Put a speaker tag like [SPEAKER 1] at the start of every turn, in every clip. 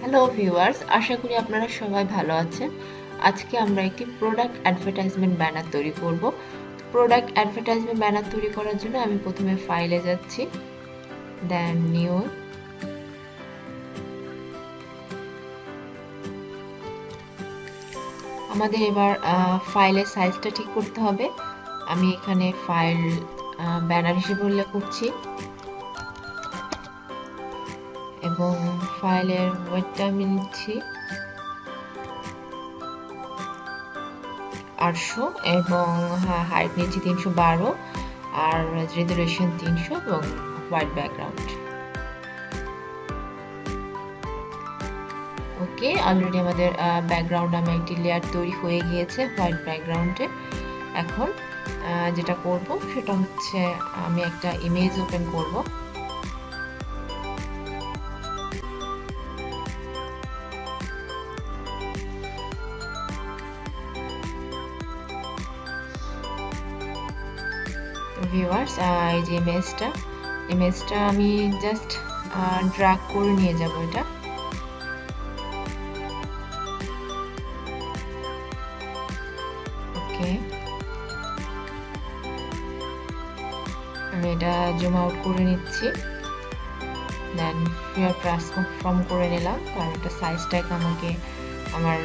[SPEAKER 1] Hello viewers, আশা করি আপনারা সবাই ভালো আছেন। আজকে আমরা একটি প্রোডাক্ট অ্যাডভার্টাইজমেন্ট ব্যানার তৈরি করব। প্রোডাক্ট অ্যাডভার্টাইজমেন্ট ব্যানার তৈরি করার জন্য আমি প্রথমে ফাইলে যাচ্ছি, দেন নিউ। আমাদের এবার ফাইলের সাইজটা ঠিক করতে হবে। আমি এখানে ফাইল ব্যানার হিসেবে উল্লেখ করছি এবং ফাইলের ওয়েটটা আমি নিচ্ছি 800 এবং হাইট নিচ্ছি 312 আর রেজোলিউশন 300 এবং হোয়াইট ব্যাকগ্রাউন্ড। ওকে, অলরেডি আমাদের ব্যাকগ্রাউন্ড আমার একটি লেয়ার তৈরি হয়ে গিয়েছে হোয়াইট ব্যাকগ্রাউন্ডে। এখন যেটা করব সেটা হচ্ছে আমি একটা ইমেজ ওপেন করব। ভিউয়ার্স, এই যে ইমেজটা আমি জাস্ট ড্র্যাগ করে নিয়ে যাব। এটা ওকে, আমি এটা জুম আউট করে নিচ্ছি, দেন ফিয়ার ট্রান্সফর্ম করে নিলাম, কারণ এটা সাইজটাকে আমাকে আমার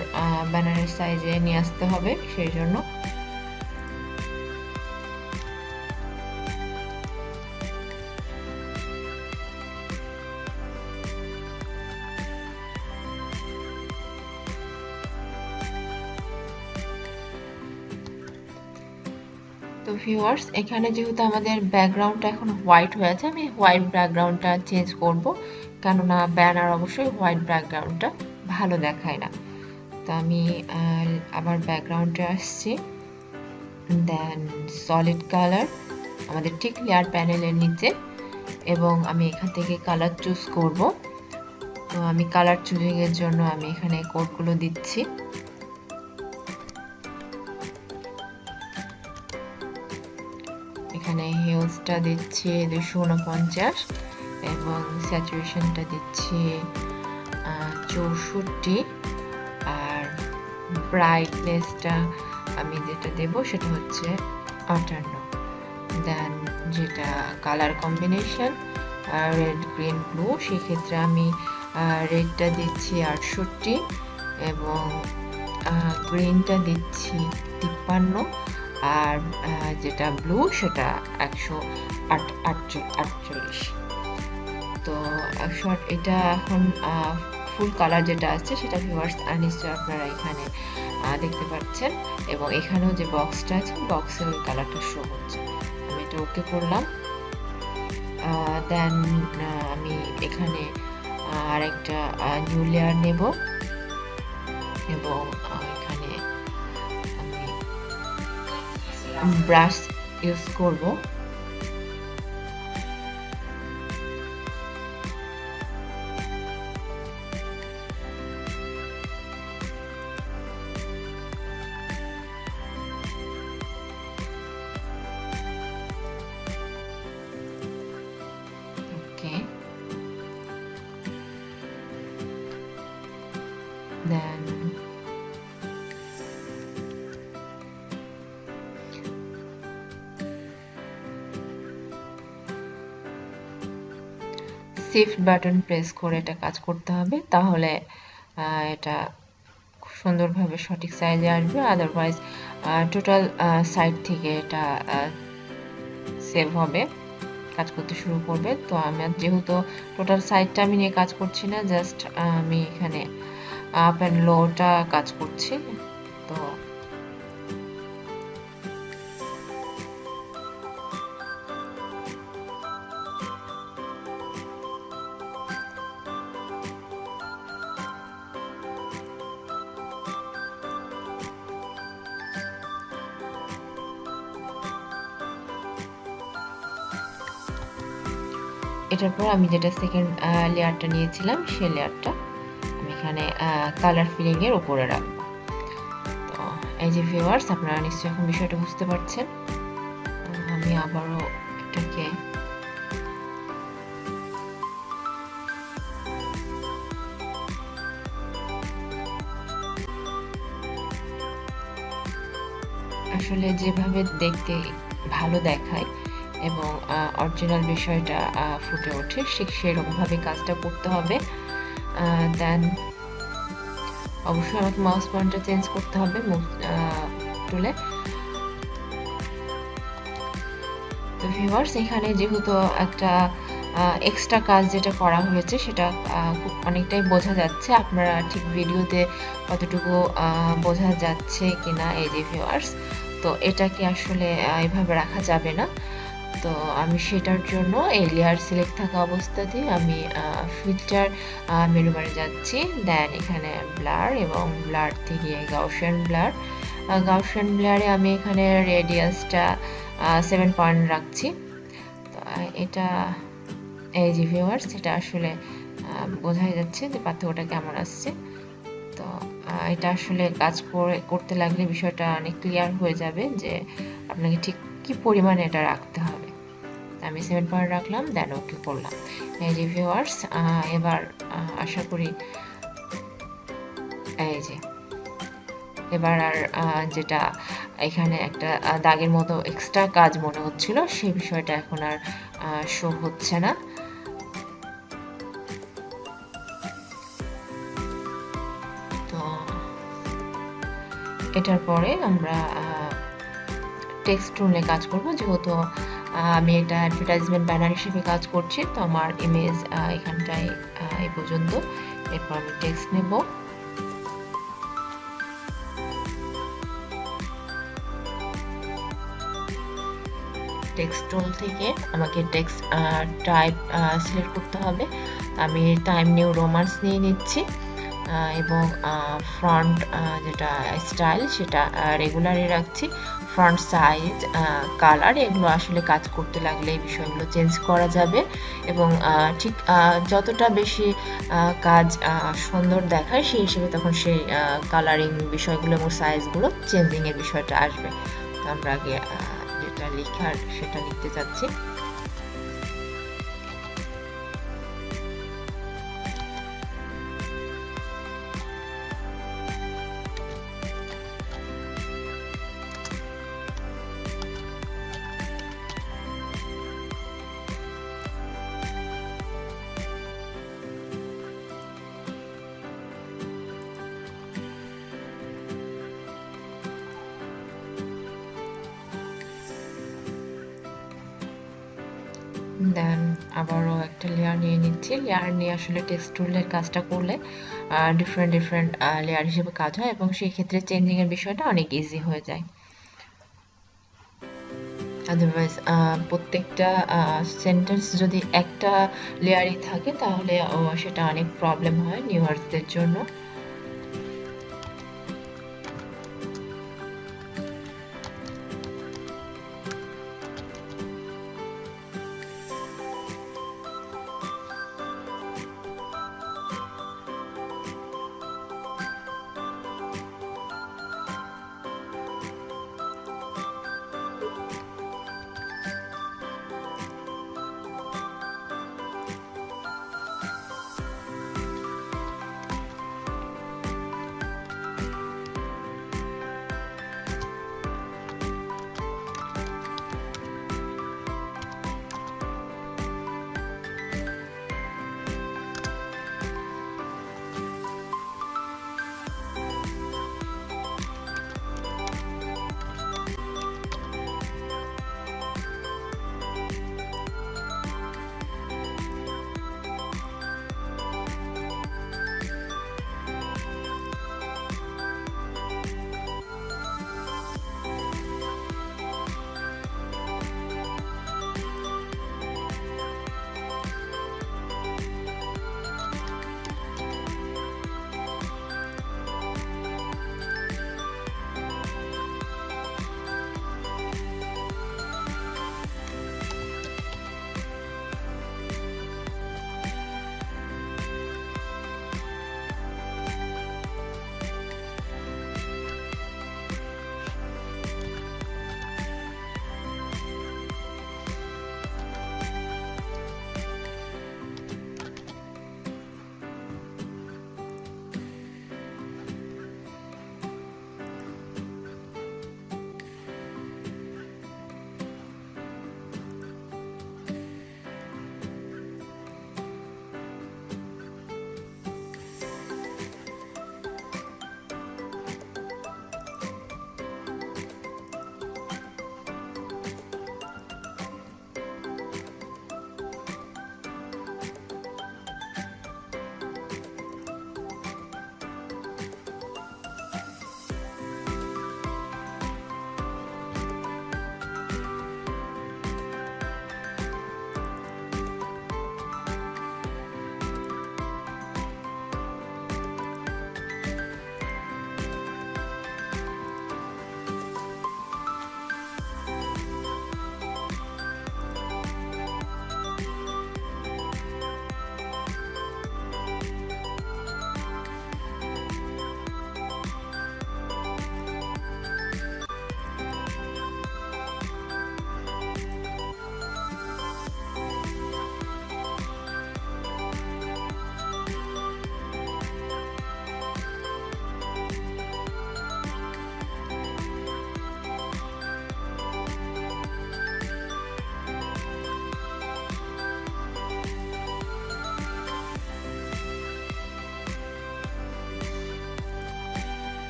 [SPEAKER 1] ব্যানারের সাইজে নিয়ে আসতে হবে, সেই জন্য। তো ভিউয়ার্স, এখানে যেহেতু আমাদের ব্যাকগ্রাউন্ডটা এখন হোয়াইট হয়েছে, আমি হোয়াইট ব্যাকগ্রাউন্ডটা চেঞ্জ করব, কেননা ব্যানার অবশ্যই হোয়াইট ব্যাকগ্রাউন্ডটা ভালো দেখায় না। তো আমি আবার ব্যাকগ্রাউন্ডে আসছি, দেন সলিড কালার আমাদের ঠিক লেয়ার প্যানেলের নিচে, এবং আমি এখান থেকে কালার চুজ করব। তো আমি কালার চুজিং এর জন্য আমি এখানে কোডগুলো দিচ্ছি। এখানে হিউজটা দিচ্ছি 249 এবং স্যাচুরেশনটা দিচ্ছি 64, আর ব্রাইটনেসটা আমি যেটা দেব সেটা হচ্ছে 58। দেন যেটা colour combination red green blue, সেক্ষেত্রে আমি রেডটা দিচ্ছি 68 এবং গ্রিনটা দিচ্ছি 53, আর যেটা ব্লু সেটা 148। তো 108, এটা এখন ফুল কালার যেটা আছে সেটা ভিউয়ার্স নিশ্চয়ই আপনারা এখানে দেখতে পাচ্ছেন, এবং এখানেও যে বক্সটা আছে বক্সে ওই কালারটা শো হচ্ছে। আমি এটা ওকে করলাম, দেন আমি এখানে আরেকটা নিউ লেয়ার নেব এবং এখানে আমি ব্রাশ ইউজ করব। Then শিফট বাটন প্রেস করে এটা কাজ করতে হবে, তাহলে এটা খুব সুন্দরভাবে সঠিক সাইজে আসবে। আদারওয়াইজ টোটাল সাইড থেকে এটা সেভ হবে, কাজ করতে শুরু করবে। তো আমি যেহেতু টোটাল সাইডটা আমি নিয়ে কাজ করছি না, জাস্ট আমি এখানে আপ অ্যান্ড লোটা কাজ করছি। তো এটার পর আমি যেটা সেকেন্ড লেয়ারটা নিয়েছিলাম সেই লেয়ারটা আমি এখানে কালার ফিলিং এর উপরে রাখবো। তো এই যে ভিউয়ার্স, আপনারা নিশ্চয়ই এখন বিষয়টা বুঝতে পারছেন। আমি আবারও এটাকে আসলে যেভাবে দেখতে ভালো দেখায় এবং অরিজিনাল বিষয়টা ফুটে ওঠে ঠিক সেরকমভাবে কাজটা করতে হবে। দেন অবশ্যই আমাকে মাউস পয়েন্টার চেঞ্জ করতে হবে মুভ টুলে। তো ভিউয়ার্স, এখানে যেহেতু একটা এক্সট্রা কাজ যেটা করা হয়েছে সেটা খুব অনেকটাই বোঝা যাচ্ছে, আপনারা ঠিক ভিডিওতে কতটুকু বোঝা যাচ্ছে কিনা। এই যে ভিউয়ার্স, তো এটাকে আসলে এভাবে রাখা যাবে না। তো আমি সেটার জন্য এই লেয়ার সিলেক্ট থাকা অবস্থাতেই আমি ফিল্টার মেনু বারে যাচ্ছি। দেন এখানে ব্লার এবং ব্লার থেকে গাউসিয়ান ব্লার। গাউসিয়ান ব্লারে আমি এখানে রেডিয়াসটা 7 পয়েন্ট রাখছি। তো এটা এই যে ভিউয়ার্স, এটা আসলে বোঝাই যাচ্ছে যে পার্থক্যটা কেমন আসছে। তো এটা আসলে কাজ করতে লাগলে বিষয়টা অনেক ক্লিয়ার হয়ে যাবে যে আপনাকে ঠিক কি পরিমাণে এটা রাখতে হবে। আমি 7 পয়েন্ট রাখলাম, দেন ওকে করলাম। এই যে ভিউয়ার্স, এবার আশা করি এই যে এবার আর যেটা এখানে একটা দাগের মতো এক্সট্রা কাজ মনে হচ্ছিল সেই বিষয়টা এখন আর শো হচ্ছে না। তো এটার পরে আমরা টেক্সট টুলে কাজ করব। যেহেতু আমি এটা অ্যাডভার্টাইজমেন্ট ব্যানার হিসেবে কাজ করছি, তো আমার ইমেজ এখানটায় এই পর্যন্ত। এরপর আমি টেক্সট নেব। টেক্সট টুল থেকে আমাকে টেক্সট টাইপ সিলেক্ট করতে হবে। আমি টাইম নিউ রোমান্স নিয়ে নিচ্ছি এবং ফ্রন্ট যেটা স্টাইল সেটা রেগুলারই রাখছি। ফ্রন্ট সাইজ, কালার, এগুলো আসলে কাজ করতে লাগলে এই বিষয়গুলো চেঞ্জ করা যাবে এবং ঠিক যতটা বেশি কাজ সুন্দর দেখায় সেই হিসেবে তখন সেই কালারিং বিষয়গুলো এবং সাইজগুলো চেঞ্জিংয়ের বিষয়টা আসবে। তো আমরা আগে যেটা লেখার সেটা লিখতে চাচ্ছি। দেন আবারও একটা লেয়ার নিয়ে নিচ্ছি। লেয়ার নিয়ে আসলে টেক্সট টুলের কাজটা করলে ডিফারেন্ট লেয়ার হিসেবে কাজ হয় এবং সেই ক্ষেত্রে চেঞ্জিংয়ের বিষয়টা অনেক ইজি হয়ে যায়। আদারওয়াইজ প্রত্যেকটা সেন্টেন্স যদি একটা লেয়ারই থাকে তাহলে সেটা অনেক প্রবলেম হয় নিউয়ার্সদের জন্য।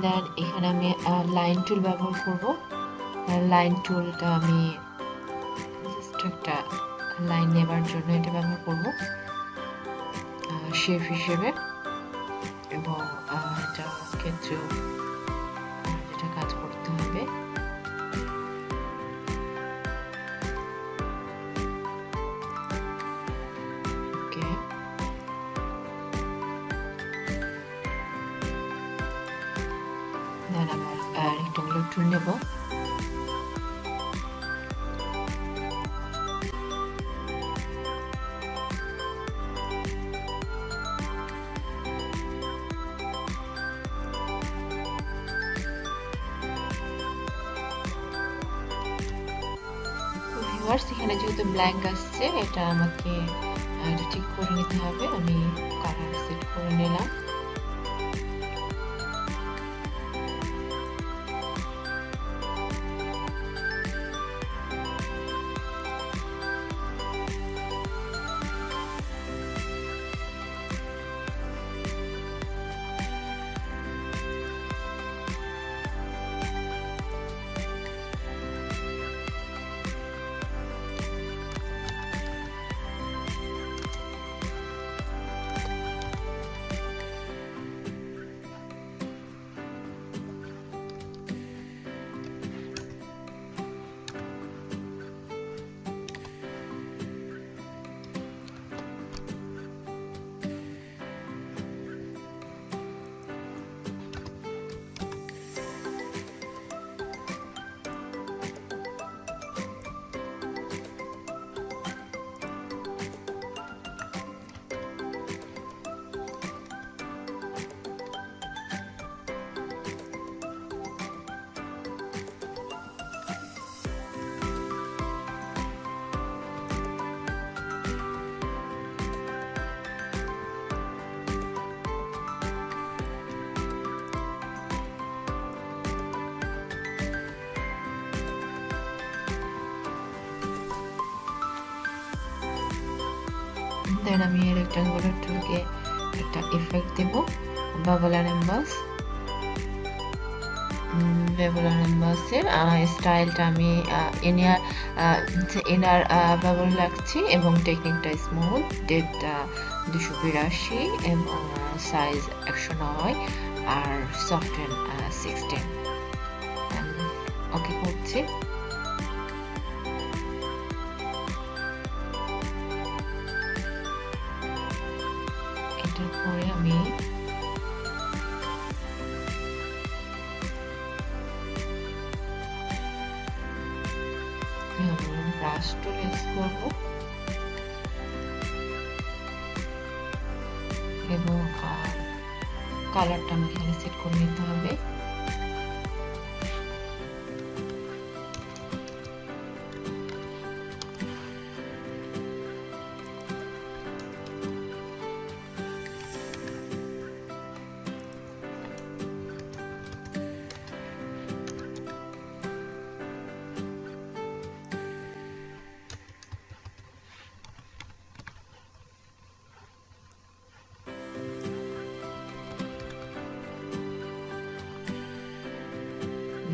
[SPEAKER 1] দেন এখানে আমি লাইন টুল ব্যবহার করব। লাইন টুলটা আমি জাস্ট একটা লাইন নেবার জন্য এটা ব্যবহার করব শেপ হিসেবে, এবং এটা ক্ষেত্রেও যেটা কাজ করতে হবে। ওকে, দেন আবার রেক্টাঙ্গুলার টুল নেব। এখানে যেহেতু ব্ল্যাঙ্ক আসছে, এটা আমাকে এটা ঠিক করে নিতে হবে। আমি কালার সেট করে নিলাম। দেন আমি রেক্টাঙ্গুলার টুলকে একটা ইফেক্ট দেব, bubble and emboss. Bubble and এমবসের স্টাইলটা আমি ইনার বাবল রাখছি, এবং টেকনিকটা স্মুথ, ডেপটা 282 এবং সাইজ 109 আর সফটওয়্যার 16। ওকে করছি। এটার পরে আমি ব্রাশ টুল ইউজ করব, এবং কালারটা আমি এখানে সেট করে নিতে হবে।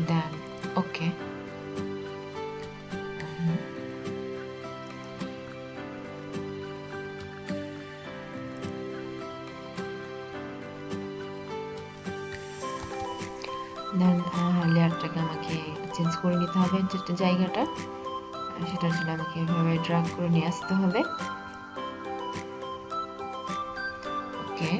[SPEAKER 1] Then okay. দেন লেয়ারটাকে আমাকে চেঞ্জ করে নিতে হবে, যেটা জায়গাটা, সেটার জন্য আমাকে এভাবে ড্র্যাগ করে নিয়ে আসতে হবে। ওকে,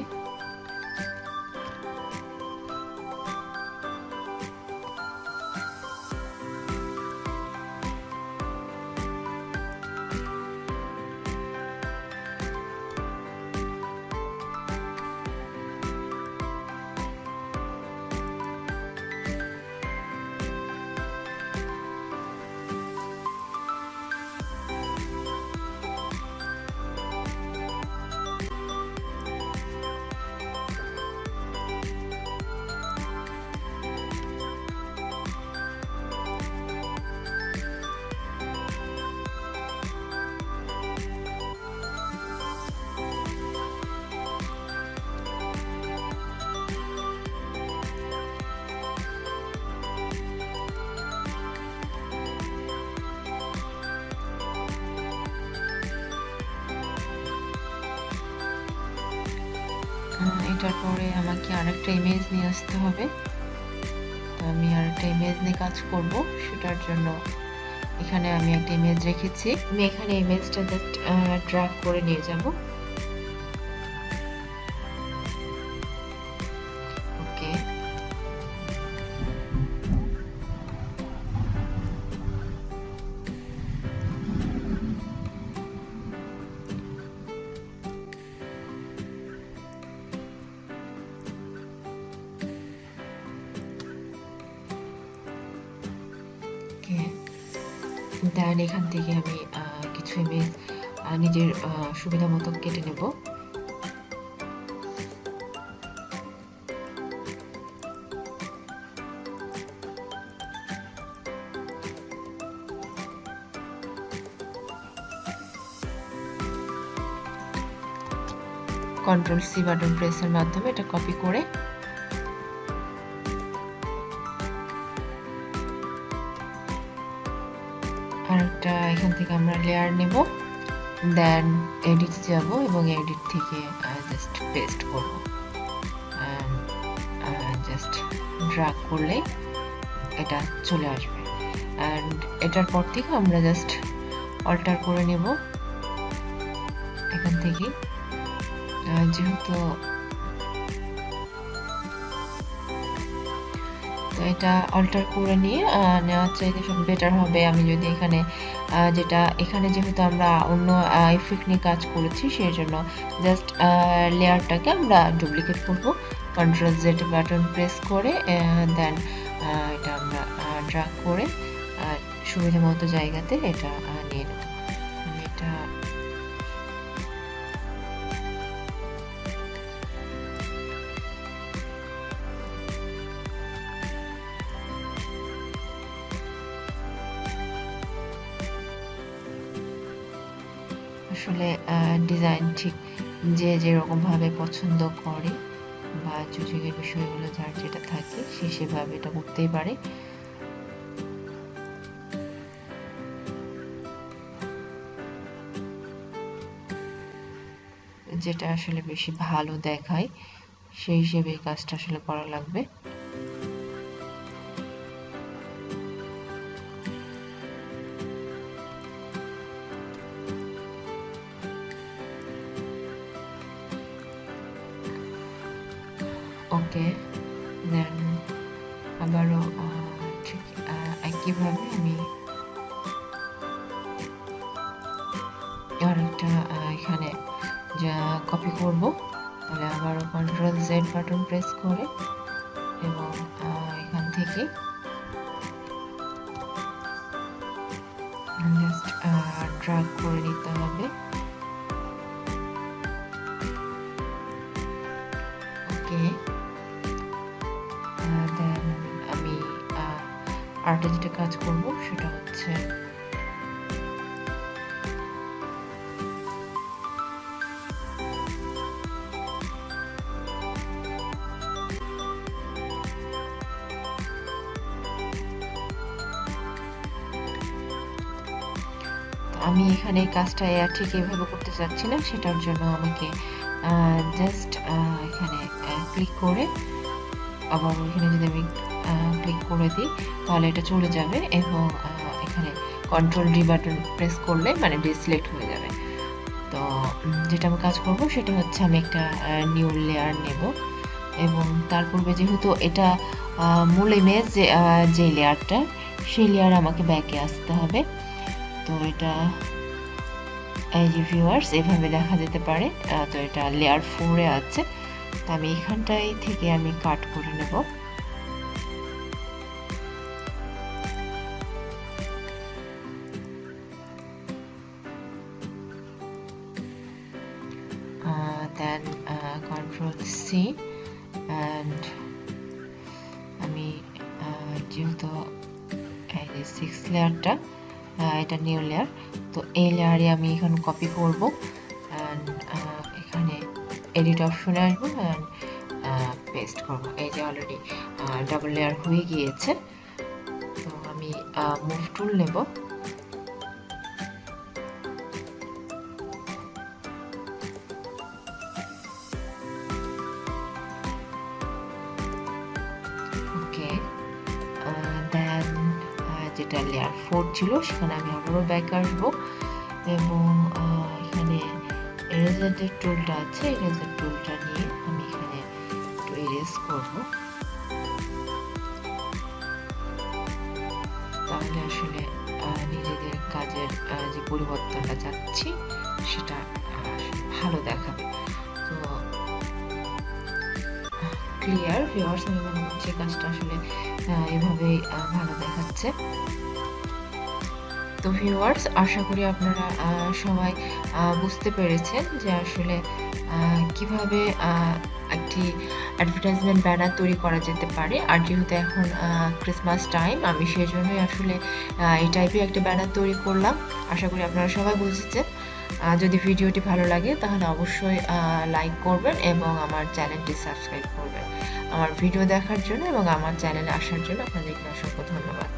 [SPEAKER 1] এটার পরে আমাকে আরেকটা ইমেজ নিয়ে আসতে হবে। তো আমি আরেকটা ইমেজ নিয়ে কাজ করব। সেটার জন্য এখানে আমি একটা ইমেজ রেখেছি। আমি এখানে ইমেজটা জাস্ট ড্র্যাগ করে নিয়ে যাব। ওকে, দেন এখান থেকে আমি কিছু ইমেজ নিজের সুবিধা মতো কেটে নেব। Ctrl+C বাটন প্রেসের মাধ্যমে এটা কপি করে আরেকটা এখান থেকে আমরা লেয়ার নেব। দেন এডিট যাব এবং এডিট থেকে জাস্ট পেস্ট করব। জাস্ট ড্র্যাগ করলে এটা চলে আসবে। অ্যান্ড এটার পর থেকে আমরা জাস্ট অল্টার করে নেব এখান থেকে। যেহেতু তো এটা অল্টার করে নিয়ে নেওয়ার চাইতে সব বেটার হবে। আমি যদি এখানে যেটা এখানে যেহেতু আমরা অন্য ইফেক্ট নিয়ে কাজ করেছি সেই জন্য জাস্ট লেয়ারটাকে আমরা ডুপ্লিকেট করব। Ctrl+Z বাটন প্রেস করে দেন এটা আমরা ড্র্যাগ করে সুবিধা মতো জায়গাতে এটা নিয়ে নেব। এটা আসলে ডিজাইন ঠিক যে যেরকম ভাবে পছন্দ করে বা চুচিংয়ের বিষয়গুলো যার যেটা থাকে সে সেভাবে এটা করতেই পারে। যেটা আসলে বেশি ভালো দেখায় সেই হিসেবে এই কাজটা আসলে করা লাগবে। ওকে, দেন আবারও ঠিক একইভাবে আমি আরেকটা এখানে যা কপি করব। তাহলে আবারও Ctrl+Z বাটন প্রেস করে এবং এখান থেকে জাস্ট ড্র্যাগ করে নিতে হবে। ওকে, দেন আমি আরেকটা যেটা কাজ করব সেটা হচ্ছে আমি এখানে কাজটা ঠিক এভাবে করতে চাচ্ছি না। সেটার জন্য আমাকে জাস্ট এখানে ক্লিক করে আবার এখানে যদি আমি ক্লিক করে দিই তাহলে এটা চলে যাবে এবং এখানে Ctrl+D বাটন প্রেস করলে মানে ডিসিলেক্ট হয়ে যাবে। তো যেটা আমি কাজ করব সেটা হচ্ছে আমি একটা নিউ লেয়ার নেব এবং তার পূর্বে যেহেতু এটা মূল ইমেজ যে লেয়ারটা সেই লেয়ার আমাকে ব্যাকে আসতে হবে। তো এটা এই যে ভিউয়ার্স এভাবে দেখা যেতে পারে। তো এটা লেয়ার 4 এ আছে। তো আমি এখানটাই থেকে আমি কাট করে নেব। দেন Ctrl+C and আমি যেহেতু এই যে 6 লেয়ারটা এটা নিউ লেয়ার, তো এই লেয়ারে আমি এখানে কপি করব এন্ড এখানে এডিট অপশনে আসবো এন্ড পেস্ট করব। এই যে অলরেডি ডাবল লেয়ার হয়ে গিয়েছে। তো আমি মুভ টুল নেব। যেটা লেয়ার 4 ছিল সেখানে আমি আবারও ব্যাক আসবো এবং এখানে এরেজার টুলটা আছে, এরেজার টুলটা নিয়ে আমি এখানে একটু এরেজ করবো, তাহলে আসলে নিজেদের কাজের যে পরিবর্তনটা চাচ্ছি সেটা ভালো দেখাবে। তো ক্লিয়ার ভিউয়ার্স, আমি মনে করছি কাজটা আসলে এভাবেই ভালো দেখাচ্ছে। তো ভিউয়ার্স, আশা করি আপনারা সবাই বুঝতে পেরেছেন যে আসলে কিভাবে একটি অ্যাডভার্টাইজমেন্ট ব্যানার তৈরি করা যেতে পারে। আর যেহেতু এখন ক্রিসমাস টাইম, আমি সেই জন্যই আসলে এই টাইপের একটা ব্যানার তৈরি করলাম। আশা করি আপনারা সবাই বুঝেছেন। যদি ভিডিওটি ভালো লাগে তাহলে অবশ্যই লাইক করবেন এবং আমার চ্যানেলটি সাবস্ক্রাইব করবেন। আমার ভিডিও দেখার জন্য এবং আমার চ্যানেলে আসার জন্য আপনাদেরকে অসংখ্য ধন্যবাদ।